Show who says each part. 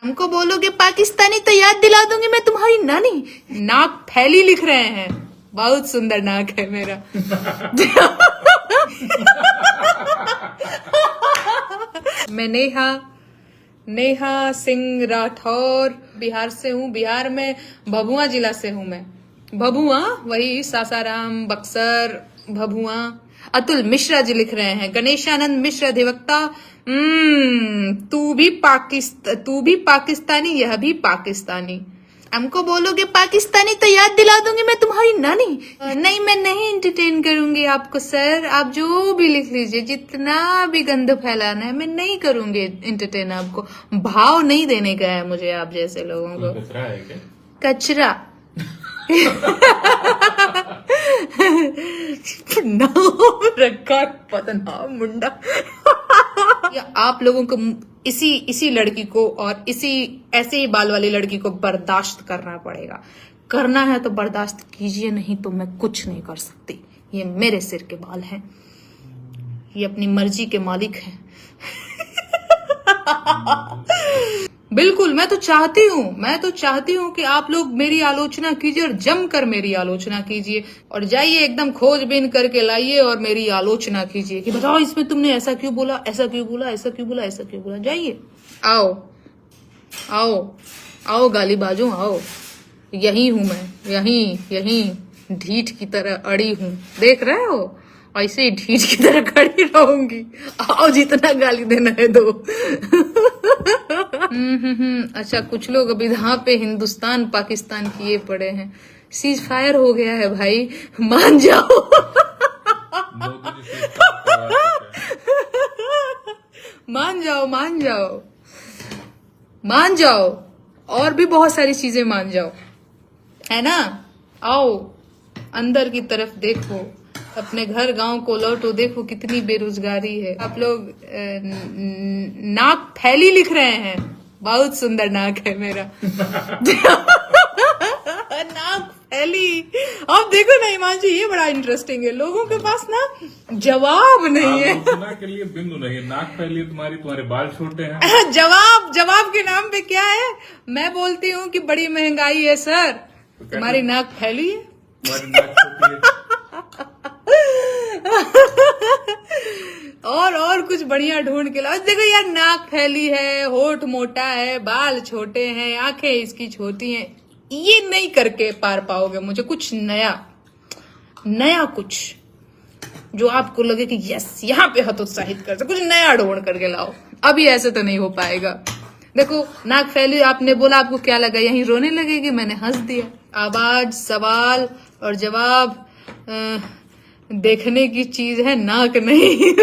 Speaker 1: हमको बोलोगे पाकिस्तानी तो याद दिला दूंगी मैं तुम्हारी नानी। नाक फैली लिख रहे हैं, बहुत सुंदर नाक है मेरा। मैं नेहा सिंह राठौर बिहार से हूँ। बिहार में भभुआ जिला से हूँ मैं। भभुआ वही सासाराम बक्सर भभुआ। अतुल मिश्रा जी लिख रहे हैं, गणेशानंद मिश्र अधिवक्ता। तू भी पाकिस्तानी, यह भी पाकिस्तानी। हमको बोलोगे पाकिस्तानी तो याद दिला दूंगी मैं तुम्हारी नानी। नहीं, मैं नहीं एंटरटेन करूंगी आपको सर, आप जो भी लिख लीजिए, जितना भी गंद फैलाना है मैं नहीं करूंगी एंटरटेन आपको। भाव नहीं देने का है मुझे आप जैसे लोगों को।
Speaker 2: कचरा है क्या?
Speaker 1: कचरा नाम रखा पदनाम मुंडा। आप लोगों को इसी लड़की को और ऐसे ही बाल वाली लड़की को बर्दाश्त करना पड़ेगा। करना है तो बर्दाश्त कीजिए, नहीं तो मैं कुछ नहीं कर सकती। ये मेरे सिर के बाल हैं, ये अपनी मर्जी के मालिक हैं। बिल्कुल, मैं तो चाहती हूँ कि आप लोग मेरी आलोचना कीजिए और जमकर मेरी आलोचना कीजिए, और जाइए एकदम खोजबीन करके लाइए और मेरी आलोचना कीजिए कि बताओ इसमें तुमने ऐसा क्यों बोला, ऐसा क्यों बोला, ऐसा क्यों बोला, ऐसा क्यों बोला। जाइए, आओ गालीबाजों, आओ। यही हूं मैं, यही ढीठ की तरह अड़ी हूं, देख रहे हो? ऐसे ही ढीठ की तरह खड़ी रहूंगी। आओ, जितना गाली देना है दो। अच्छा, कुछ लोग अभी यहाँ पे हिंदुस्तान पाकिस्तान किए पड़े हैं। सीज फायर हो गया है भाई, मान जाओ। मान जाओ और भी बहुत सारी चीजें मान जाओ, है ना? आओ अंदर की तरफ देखो, अपने घर गांव को लौटो, देखो कितनी बेरोजगारी है। आप लोग नाक फैली लिख रहे हैं, बहुत सुंदर नाक है मेरा। नाक फैली। अब देखो ना हिमांशु, ये बड़ा इंटरेस्टिंग है, लोगों के पास ना जवाब नहीं है।
Speaker 2: आलोचना के लिए बिंदु नहीं है। नाक फैली तुम्हारे बाल छोटे हैं।
Speaker 1: जवाब के नाम पे क्या है? मैं बोलती हूँ कि बड़ी महंगाई है सर, तुम्हारी नाक फैली है।
Speaker 2: तुम्हारी नाक छोटी है।
Speaker 1: और कुछ बढ़िया ढूंढ के लाओ। देखो यार, नाक फैली है, होठ मोटा है, बाल छोटे हैं, आंखें इसकी छोटी हैं। ये नहीं करके पार पाओगे मुझे। कुछ नया कुछ जो आपको लगे कि यस, यहाँ पे हतोत्साहित कर सकते, कुछ नया ढूंढ करके लाओ। अभी ऐसे तो नहीं हो पाएगा। देखो, नाक फैली आपने बोला, आपको क्या लगा? यहीं रोने लगेगी? मैंने हंस दिया। आवाज, सवाल और जवाब देखने की चीज है, नाक नहीं।